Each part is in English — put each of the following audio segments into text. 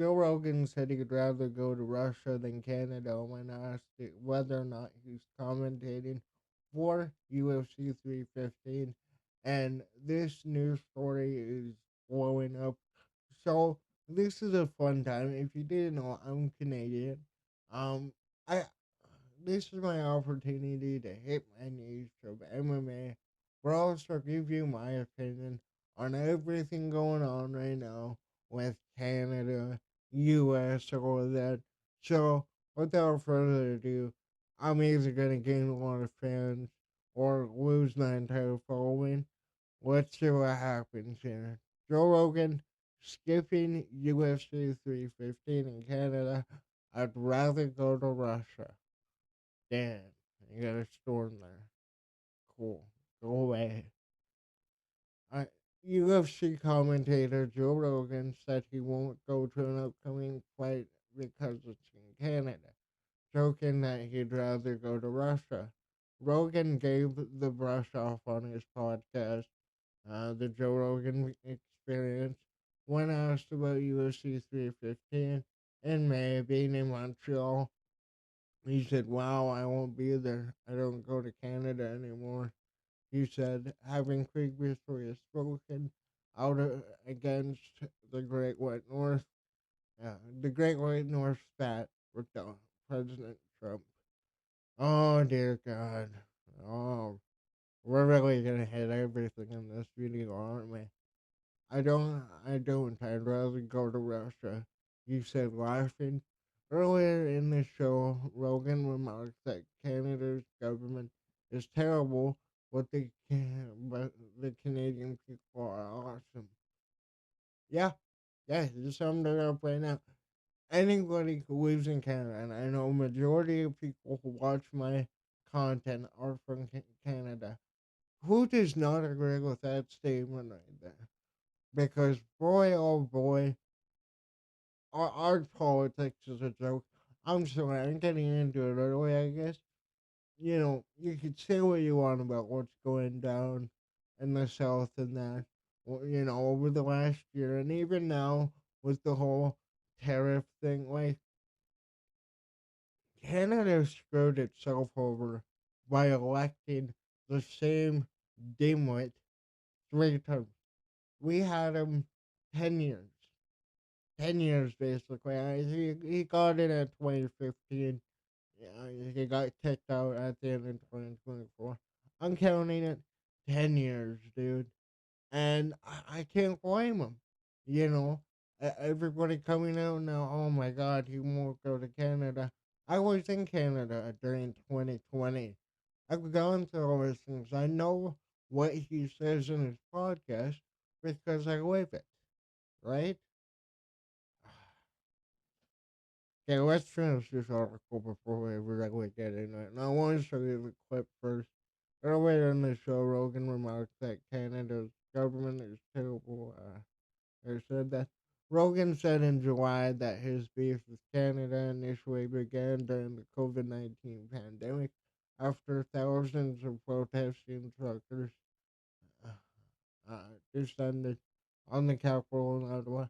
Joe Rogan said he'd rather go to Russia than Canada when asked whether or not he's commentating for UFC 315. And this news story is blowing up. So this is a fun time. If you didn't know, I'm Canadian. Um, I this is my opportunity to hit my niche of MMA, but also give you my opinion on everything going on right now with Canada, US, all of that. So, without further ado, I'm either going to gain a lot of fans or lose my entire following. Let's see what happens here. Joe Rogan skipping UFC 315 in Canada. I'd rather go to Russia. Damn, you got a storm there. Cool. Go away. I, UFC commentator Joe Rogan said he won't go to an upcoming fight because it's in Canada, joking that he'd rather go to Russia. Rogan gave the brush off on his podcast, The Joe Rogan Experience, when asked about UFC 315 in May being in Montreal. He said, "Wow, I won't be there. I don't go to Canada anymore." He said, having previously spoken out against the Great White North, the Great White North spat with President Trump. Oh, dear God. Oh, we're really going to hit everything in this video, aren't we? I don't. I'd rather go to Russia, he said, laughing. Earlier in the show, Rogan remarked that Canada's government is terrible, but the Canadian people are awesome. Yeah, yeah, you summed it up right now. Anybody who lives in Canada, and I know majority of people who watch my content are from Canada, who does not agree with that statement right there? Because boy, oh boy, our politics is a joke. I'm sorry, I'm getting into it early, I guess. You know, you could say what you want about what's going down in the South and that, over the last year, and even now with the whole tariff thing. Like, Canada screwed itself over by electing the same dimwit 3 times. We had him 10 years. 10 years basically. He got in at 2015. Yeah, he got kicked out at the end of 2024. I'm counting it 10 years, dude. And I can't blame him. You know, everybody coming out now, oh my god, he won't go to Canada. I was in Canada during 2020. I've gone through all these things. I know what he says in his podcast because I live it, right? Okay, let's finish this article before we really get into it. And I want to show you the clip first. Earlier in the show, Rogan remarked that Canada's government is terrible. They said that Rogan said in July that his beef with Canada initially began during the COVID-19 pandemic after thousands of protesting truckers descended on the Capitol in Ottawa.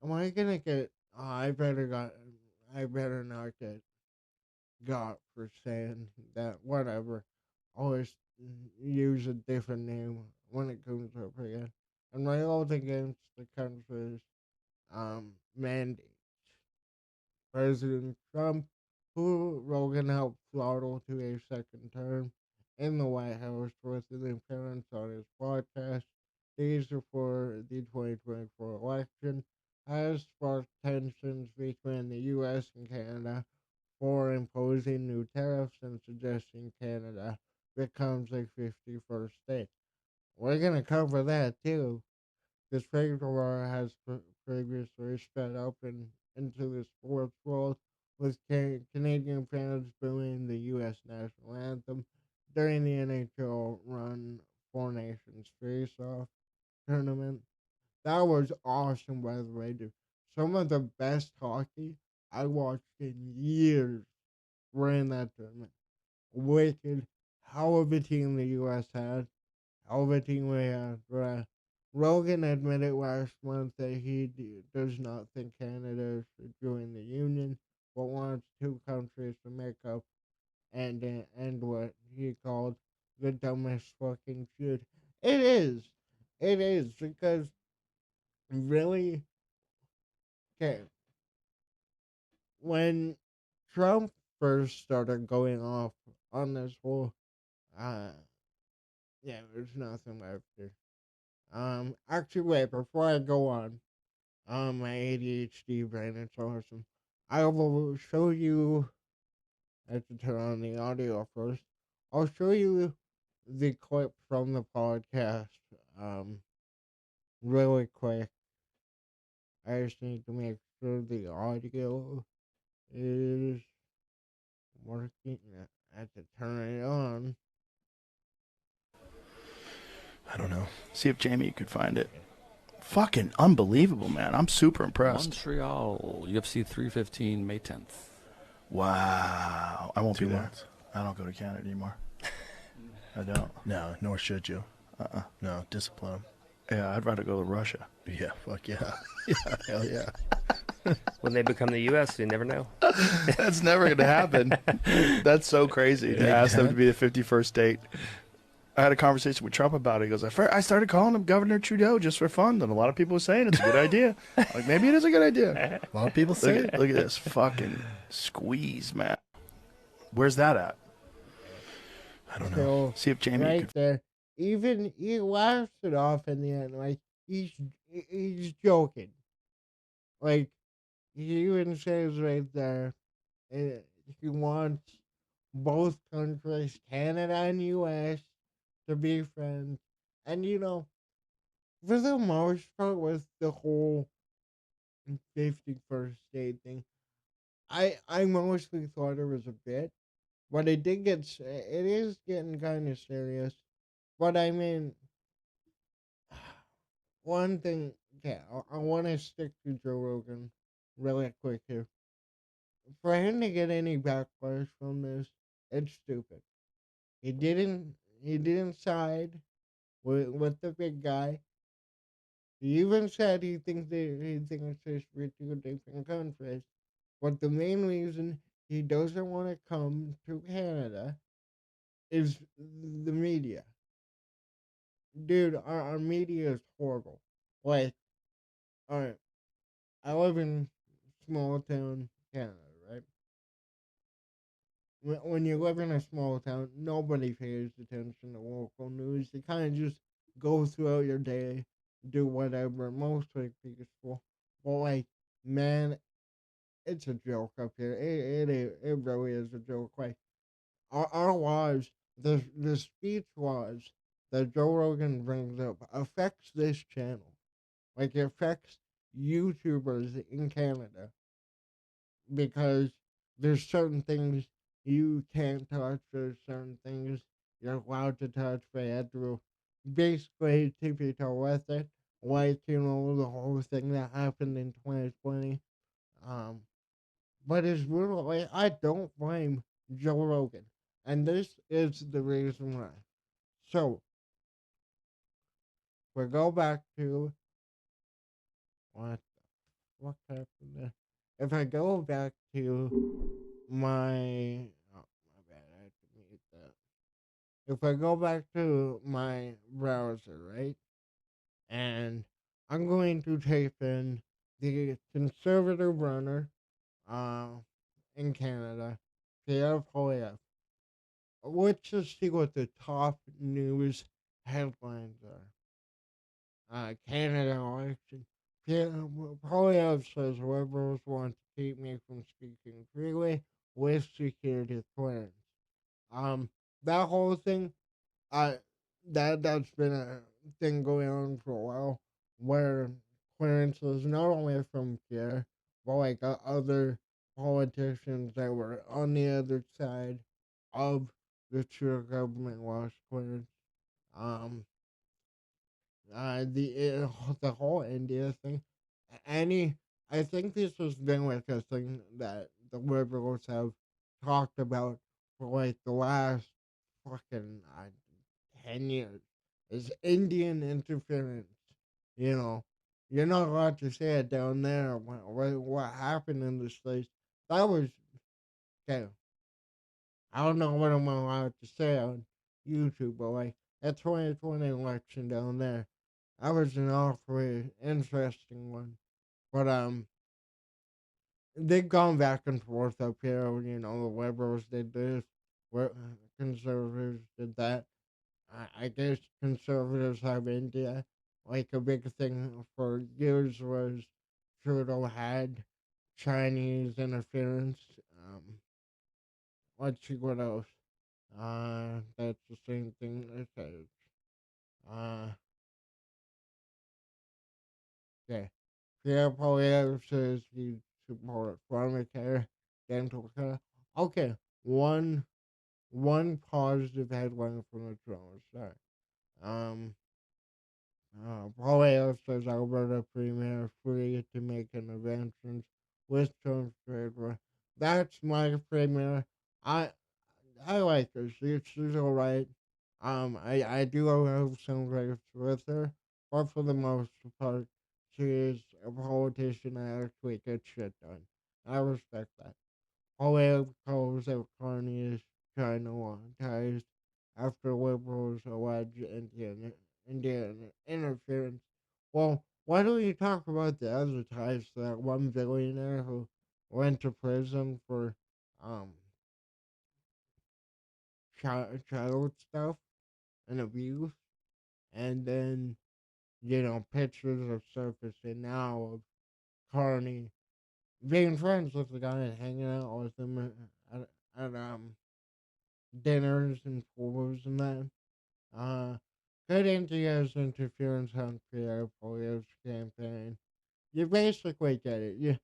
Am I gonna get? I better not get got for saying that. Whatever. Always use a different name when it comes up again. And railed against the country's mandate. President Trump, who Rogan helped throttle to a second term in the White House with an appearance on his podcast days before the 2024 election, has sparked tensions between the U.S. and Canada for imposing new tariffs and suggesting Canada becomes a 51st state. We're going to cover that too. This trade war has previously sped up into the sports world, with Canadian fans booing the U.S. national anthem during the NHL run Four Nations face-off tournament. That was awesome, by the way, dude. Some of the best hockey I watched in years were in that tournament. Wicked. Hell of a team the U.S. had. Hell of a team we had. Bruh. Rogan admitted last month that he does not think Canada should join the union, but wants two countries to make up and end what he called the dumbest fucking shit. It is. It is because really, okay, when Trump first started going off on this whole, uh, yeah, there's nothing left here. Actually, wait, before I go on, my ADHD brain, it's awesome. I will show you, I have to turn on the audio first. I'll show you the clip from the podcast, um, really quick. I just need to make sure the audio is working. I have to turn it on. I don't know. See if Jamie could find it. Fucking unbelievable, man. I'm super impressed. Montreal, UFC 315, May 10th. Wow. I won't be 2 there. months. I don't go to Canada anymore. I don't. No, nor should you. Uh-uh. No, discipline. Yeah, I'd rather go to Russia. Yeah, fuck yeah. Yeah, hell yeah. When they become the U.S., you never know. That's never going to happen. That's so crazy to ask them to be the 51st state. I had a conversation with Trump about it. He goes, I started calling him Governor Trudeau just for fun. And a lot of people were saying it's a good idea. Like, maybe it is a good idea. A lot of people say Look it. at, look at this fucking squeeze, man. Where's that at? I don't know. So, See if Jamie right could. there, even he laughs it off in the end. Like, he's joking. Like, he even says right there, he wants both countries, Canada and US, to be friends. And for the most part, with the whole 51st state thing, I mostly thought it was a bit, but it is getting kind of serious. But I mean, one thing, okay, I want to stick to Joe Rogan really quick here. For him to get any backlash from this, it's stupid. He didn't side with the big guy. He even said he thinks they should be two different countries. But the main reason he doesn't want to come to Canada is the media. Dude, our media is horrible. Like, alright, I live in small town Canada, right? When you live in a small town, nobody pays attention to local news. You kind of just go throughout your day, do whatever, mostly peaceful. But like, man, it's a joke up here. It really is a joke. Like our laws, the speech laws that Joe Rogan brings up affects this channel. Like it affects YouTubers in Canada because there's certain things you can't touch. There's certain things you're allowed to touch. They had to basically tiptoe with it, like the whole thing that happened in 2020. Um, but it's brutal. Like, I don't blame Joe Rogan, and this is the reason why. So we go back to what what happened there. If I go back to my bad, I have to mute that. If I go back to my browser, right, and I'm going to type in the conservative runner, uh, in Canada, Pierre Poilievre. Let's just see what the top news headlines are. Canada election. Poilievre says liberals want to keep me from speaking freely with security clearance. Um, that whole thing, I that's been a thing going on for a while, where clearances not only from Pierre, but like other politicians that were on the other side of the true government lost clearance. Um, the whole India thing. Any, I think this has been like a thing that the liberals have talked about for like the last fucking 10 years. Is Indian interference you know, you're not allowed to say it down there. What happened in the States, that was, okay, I don't know what I'm allowed to say on YouTube, but like, that 2020 election down there, that was an awfully interesting one. But, they've gone back and forth up here. You know, the liberals did this, conservatives did that. I guess conservatives have India. Like a big thing for years was Trudeau had Chinese interference. Let's see what else. That's the same thing it says. Uh, okay. Pierre Polyev says he support pharmacare, dental care. Okay, one one positive headline from the drone. Sorry. Um, Polyev says Alberta Premier free to make interventions with terms trade war. That's my premier. I I like her. She's alright. I do have some gripes with her, but for the most part, she is a politician that actually gets shit done. I respect that. However, calls out Carney is China ties after liberals allege Indian interference. Well, why don't you talk about the other ties to that one billionaire who went to prison for um child stuff and abuse, and then pictures are surfacing now of Carney being friends with the guy and hanging out with him at dinners and pools and that. Uh, Good India's interference on Pierre Poilievre's campaign. You basically get it.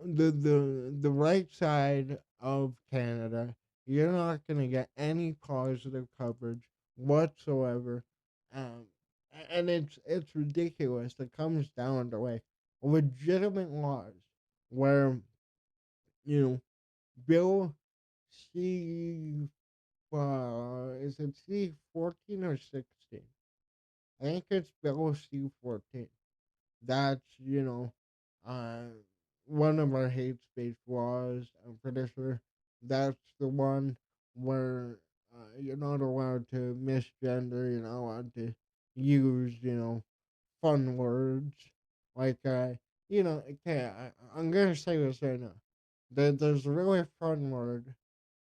The right side of Canada, you're not going to get any positive coverage whatsoever. Um, and it's ridiculous. It comes down to like legitimate laws where you know Bill C. Is it C-14 or 16? I think it's Bill C-14. That's uh, one of our hate speech laws. I'm pretty sure that's the one where you're not allowed to misgender. You're not allowed to use fun words like Okay, I'm gonna say this right now. There's a really fun word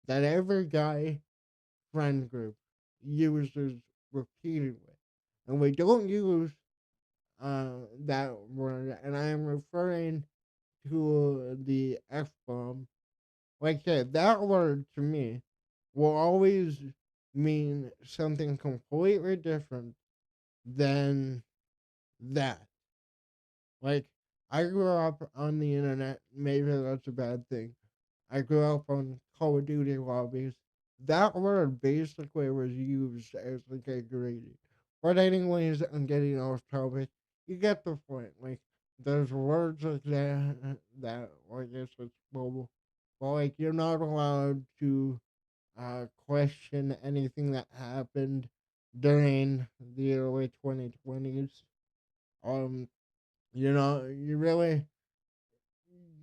that every guy friend group uses repeatedly, and we don't use that word, and I am referring to the F bomb. Like I said, that word to me will always mean something completely different than that. Like, I grew up on the internet, maybe that's a bad thing. I grew up on Call of Duty lobbies. That word basically was used as like a greeting. But anyways, I'm getting off topic. You get the point. Like there's words like that I guess it's mobile. But like you're not allowed to question anything that happened during the early 2020s. Um, you're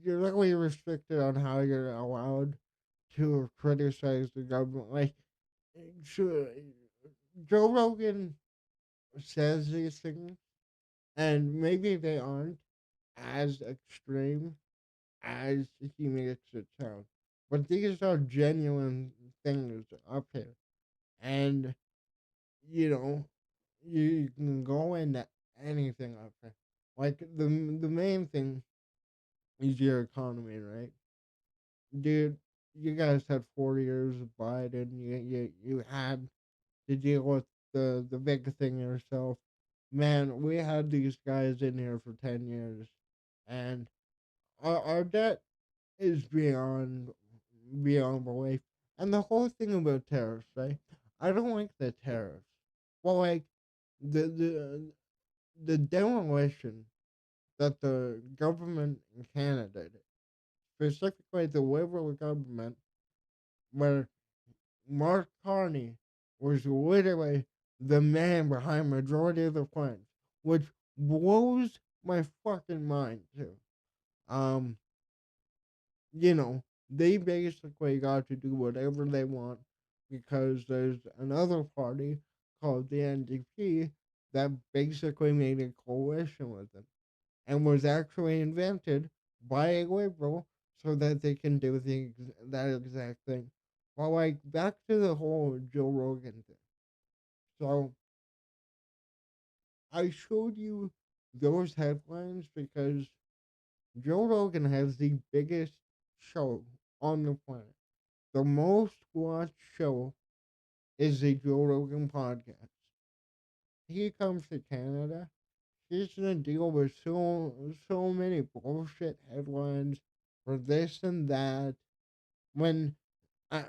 really restricted on how you're allowed to criticize the government. Like, sure, Joe Rogan says these things, and maybe they aren't as extreme as he makes it sound. But these are genuine things up here. And, you know, you can go into anything up here. Like, the main thing is your economy, right? Dude, you guys had 4 years of Biden. You had to deal with the big thing yourself. Man, we had these guys in here for 10 years, and our debt is beyond belief. And the whole thing about tariffs, right? I don't like the tariffs. Well, like the the the demolition that the government in Canada did, specifically the Liberal government, where Mark Carney was literally the man behind majority of the plans, which blows my fucking mind too. Um, you know, they basically got to do whatever they want because there's another party called the NDP that basically made a coalition with them and was actually invented by a liberal so that they can do that exact thing. Well, like, back to the whole Joe Rogan thing. So, I showed you those headlines because Joe Rogan has the biggest show on the planet. The most watched show is the Joe Rogan podcast. He comes to Canada. He's gonna deal with so many bullshit headlines for this and that. When uh,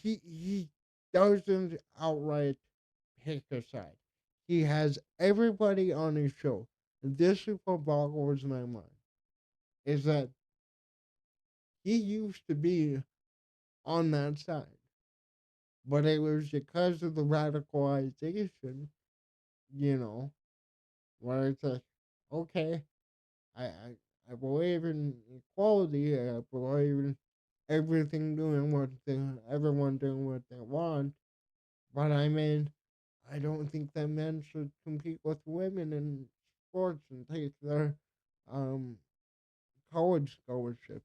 he doesn't outright pick a side. He has everybody on his show. This is what boggles my mind. Is that he used to be on that side. But it was because of the radicalization, you know, where it's like, okay, I, I, I believe in equality, I believe in everything doing everyone doing what they want, but I mean, I don't think that men should compete with women in sports and take their um, college scholarship.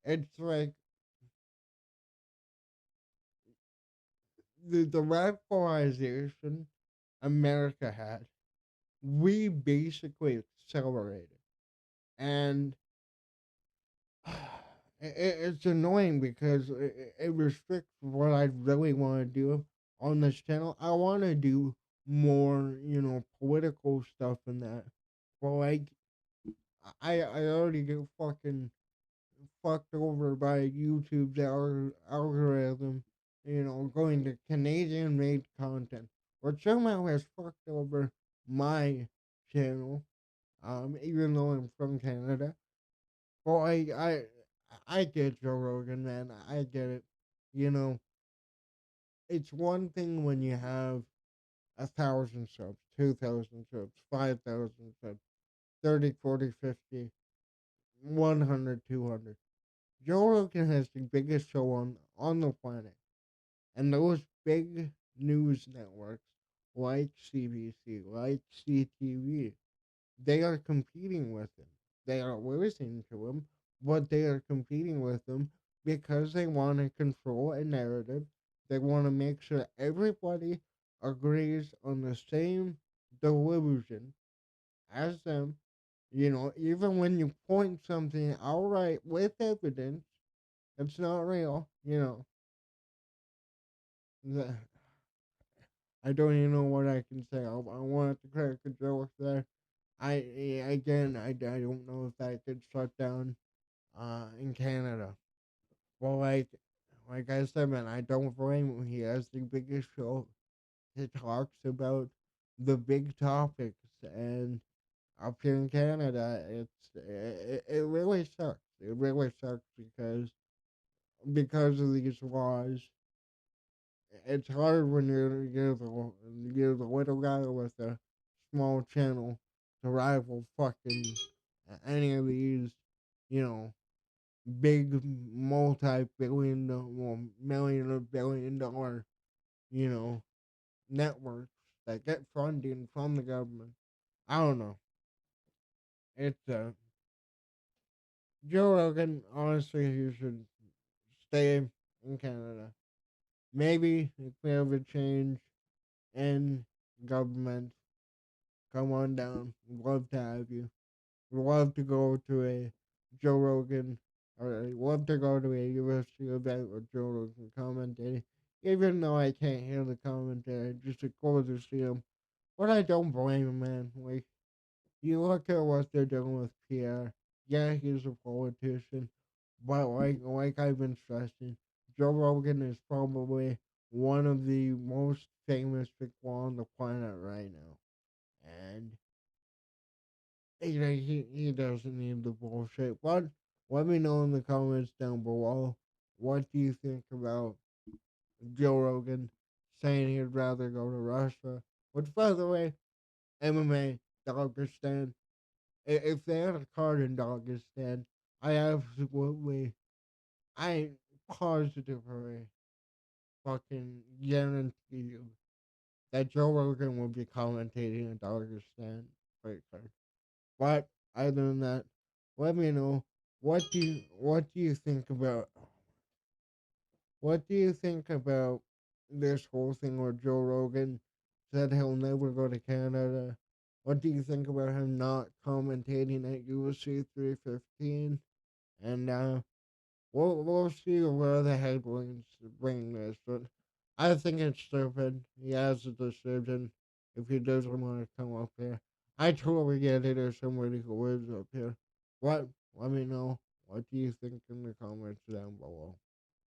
It's like the radicalization America had, we basically accelerated. And it's annoying because it restricts what I really want to do on this channel. I want to do more, political stuff and that. But like, I already get fucking fucked over by YouTube's algorithm, going to Canadian made content, which somehow has fucked over my channel, even though I'm from Canada. But I get Joe Rogan, man. I get it. You know, it's one thing when you have 1,000 subs, 2,000 subs, 5,000 subs, 30, 40, 50, 100, 200. Joe Rogan has the biggest show on the planet. And those big news networks like CBC, like CTV, they are competing with him. They are listening to him, but they are competing with him because they want to control a narrative. They want to make sure everybody agrees on the same delusion as them. Even when you point something outright with evidence, it's not real. The, I don't even know what I can say. I wanted to crack a joke there. I don't know if that could shut down in Canada. Well, like I said, man, I don't blame him. He has the biggest show. He talks about the big topics, and up here in Canada, it really sucks. It really sucks because of these laws. It's hard when you're the little guy with a small channel to rival fucking any of these, you know, big multi-billion, well, million or $1 billion, you know, networks that get funding from the government. I don't know. It's Joe Rogan. Honestly, he should stay in Canada. Maybe if we have a change in government, come on down. We'd love to have you. We'd love to go to a Joe Rogan, or I'd love to go to a UFC event with Joe Rogan commentating. Even though I can't hear the commentary, just to go to see him. But I don't blame him, man. Like, you look at what they're doing with Pierre. Yeah, he's a politician, but like I've been stressing, Joe Rogan is probably one of the most famous people on the planet right now, and he doesn't need the bullshit. But let me know in the comments down below, what do you think about Joe Rogan saying he'd rather go to Russia? Which, by the way, MMA Dagestan. If they had a card in Dagestan, I positively fucking guarantee you that Joe Rogan will be commentating in Dagestan fight card. But other than that, let me know what do you think about this whole thing where Joe Rogan said he'll never go to Canada? What do you think about him not commentating at UFC 315? And we'll see where the headlines bring this, but I think it's stupid. He has a decision if he doesn't want to come up here. I totally get it as somebody who lives up here. What? Let me know. What do you think in the comments down below?